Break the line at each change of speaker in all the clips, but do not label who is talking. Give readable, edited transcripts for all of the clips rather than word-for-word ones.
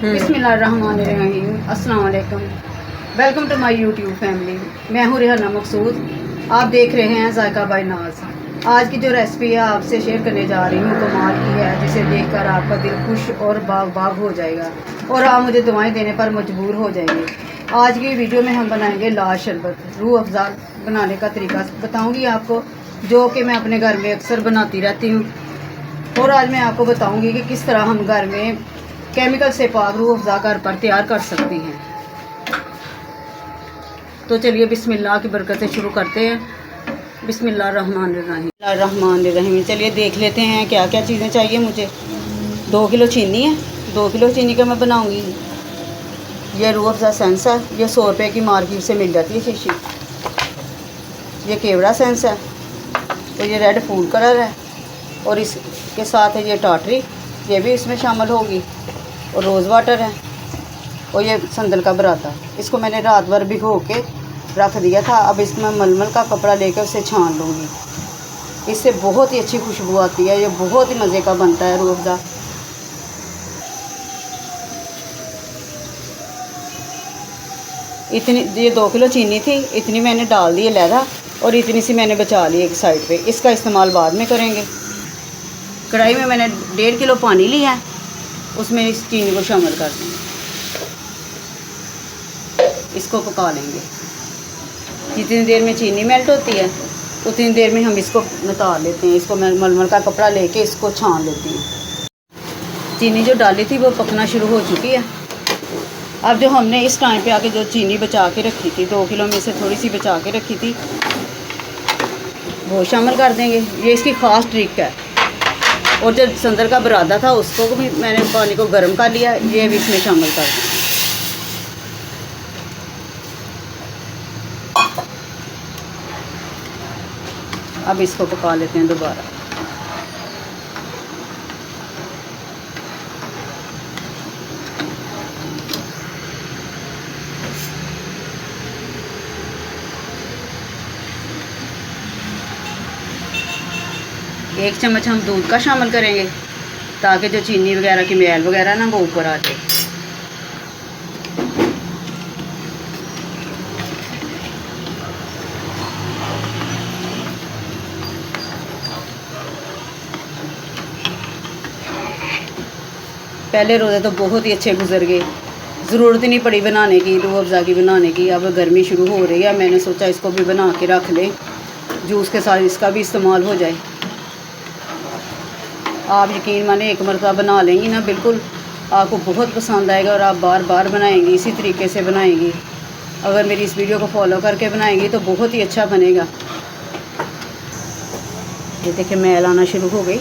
बिस्मिल्लाहिर्रहमानिर्रहीम। अस्सलाम वालेकुम। Welcome to my YouTube family. मैं हूँ रेहाना मकसूद। आप देख रहे हैं जायका बाय नाज। आज की जो रेसिपी है आपसे शेयर करने जा रही हूँ कमाल की है, जिसे देखकर आपका दिल खुश और बाग बाग हो जाएगा और आप मुझे दुआएं देने पर मजबूर हो जाएंगे। आज की वीडियो में हम बनाएंगे लाल शरबत। रूह अफ़ज़ा बनाने का तरीका बताऊँगी आपको, जो कि मैं अपने घर में अक्सर बनाती रहती हूँ। और आज मैं आपको बताऊँगी कि किस तरह हम घर में केमिकल से पाक रूह अफ़ज़ा घर पर तैयार कर सकते हैं। तो चलिए बिस्मिल्लाह की बरकत से शुरू करते हैं। बिस्मिल्लाहिर्रहमानिर्रहीम। चलिए देख लेते हैं क्या क्या चीज़ें चाहिए मुझे। 2 किलो चीनी है, 2 किलो चीनी का मैं बनाऊंगी। ये रूह अफ़ज़ा सेंस है, ये 100 रुपये की मार्केट से मिल जाती है शीशी। ये केवड़ा सेंस है, तो ये रेड फूड कलर है, और इसके साथ है ये टाटरी, ये भी इसमें शामिल होगी, और रोज़ वाटर है, और ये संदल का बराता। इसको मैंने रात भर भिगो के रख दिया था। अब इसमें मलमल का कपड़ा लेकर उसे छान लूँगी। इससे बहुत ही अच्छी खुशबू आती है। ये बहुत ही मज़े का बनता है रूह अफ़ज़ा। इतनी ये 2 किलो चीनी थी, इतनी मैंने डाल दी है लहदा, और इतनी सी मैंने बचा ली एक साइड पे। इसका इस्तेमाल बाद में करेंगे। कढ़ाई में मैंने 1.5 किलो पानी लिया है, उसमें इस चीनी को शामिल कर देंगे। इसको पका लेंगे। जितनी देर में चीनी मेल्ट होती है उतनी देर में हम इसको निकाल लेते हैं। इसको मैं मलमल का कपड़ा लेके इसको छान लेती हूँ। चीनी जो डाली थी वो पकना शुरू हो चुकी है। अब जो हमने इस टाइम पे आके जो चीनी बचा के रखी थी, 2 किलो में से थोड़ी सी बचा के रखी थी, वो शामिल कर देंगे। ये इसकी ख़ास ट्रिक है। और जो संदर का बरादा था उसको भी मैंने पानी को गर्म कर लिया, ये भी इसमें शामिल कर दें। अब इसको पका लेते हैं दोबारा। एक चम्मच हम दूध का शामिल करेंगे, ताकि जो चीनी वगैरह की मैल वगैरह ना वो ऊपर आ जाए। पहले रोज़े तो बहुत ही अच्छे गुजर गए, ज़रूरत ही नहीं पड़ी बनाने की, रूह अफ़ज़ा की बनाने की। अब गर्मी शुरू हो रही है, मैंने सोचा इसको भी बना के रख लें, जूस के साथ इसका भी इस्तेमाल हो जाए। आप यकीन माने एक मरतबा बना लेंगी ना, बिल्कुल आपको बहुत पसंद आएगा और आप बार बार बनाएंगी, इसी तरीके से बनाएंगी। अगर मेरी इस वीडियो को फॉलो करके बनाएंगी तो बहुत ही अच्छा बनेगा। ये देखिए मैल आना शुरू हो गई।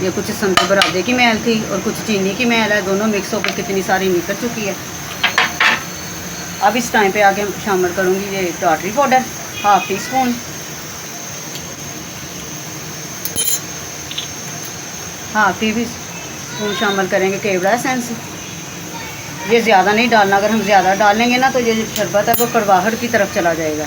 ये कुछ संतरे बरादे की मैल थी और कुछ चीनी की मैल है, दोनों मिक्स होकर कितनी सारी निकल चुकी है। अब इस टाइम पे आके शामिल करूँगी ये टाटरी पाउडर, 1/2 टीस्पून। 1/2 टीस्पून शामिल करेंगे केवड़ा एसेंस। ये ज़्यादा नहीं डालना, अगर हम ज़्यादा डालेंगे ना तो ये जो शरबत है वो कड़वाहट की तरफ चला जाएगा।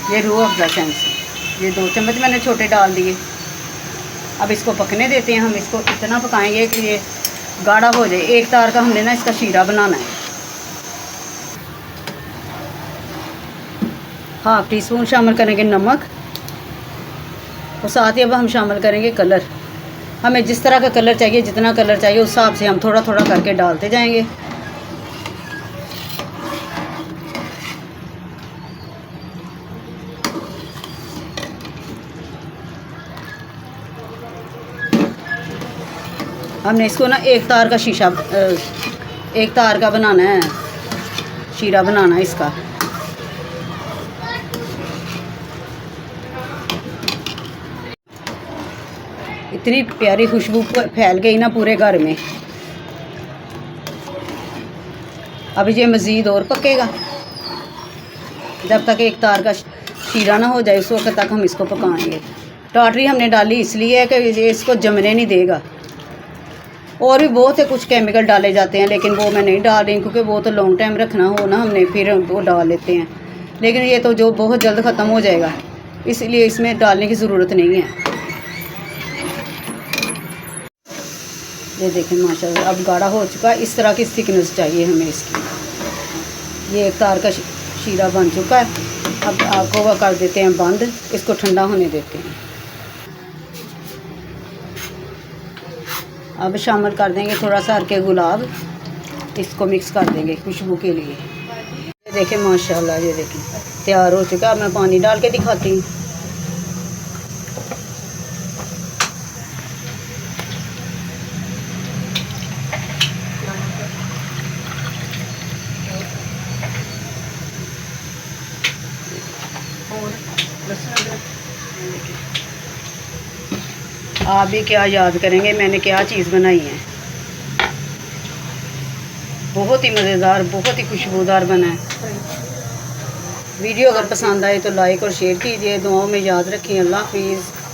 ये रूह अफ़ज़ा सेंस, ये 2 चम्मच मैंने छोटे डाल दिए। अब इसको पकने देते हैं। हम इसको इतना पकाएंगे कि ये गाढ़ा हो जाए। एक तार का हमने ना इसका शीरा बनाना है। 1/2 टीस्पून शामिल करेंगे नमक, और साथ ही अब हम शामिल करेंगे कलर। हमें जिस तरह का कलर चाहिए, जितना कलर चाहिए उस हिसाब से हम थोड़ा थोड़ा करके डालते जाएंगे। हमने इसको ना एक तार का एक तार का बनाना है, शीरा बनाना है इसका। इतनी प्यारी खुशबू फैल गई ना पूरे घर में। अब ये मज़ीद और पकेगा, जब तक एक तार का शीरा ना हो जाए उस वक्त तक हम इसको पकाएंगे। टाटरी हमने डाली इसलिए है कि ये इसको जमने नहीं देगा। और भी बहुत है कुछ केमिकल डाले जाते हैं, लेकिन वो मैं नहीं डाल रही क्योंकि वो तो लॉन्ग टाइम रखना हो ना हमने, फिर वो डाल लेते हैं। लेकिन ये तो जो बहुत जल्द ख़त्म हो जाएगा, इसलिए इसमें डालने की ज़रूरत नहीं है। ये देखें माशाल्लाह अब गाढ़ा हो चुका है। इस तरह की थिकनेस चाहिए हमें इसकी। ये एक तार का शीरा बन चुका है। अब आग को कर देते हैं बंद, इसको ठंडा होने देते हैं। अब शामिल कर देंगे थोड़ा सा हरके गुलाब, इसको मिक्स कर देंगे खुशबू के लिए। ये देखें माशाल्लाह, ये देखें तैयार हो चुका। अब मैं पानी डाल के दिखाती हूँ। आप भी क्या याद करेंगे मैंने क्या चीज़ बनाई है। बहुत ही मज़ेदार, बहुत ही खुशबूदार बना है। वीडियो अगर पसंद आए तो लाइक और शेयर कीजिए। दुआओं में याद रखिए। अल्लाह हाफिज़।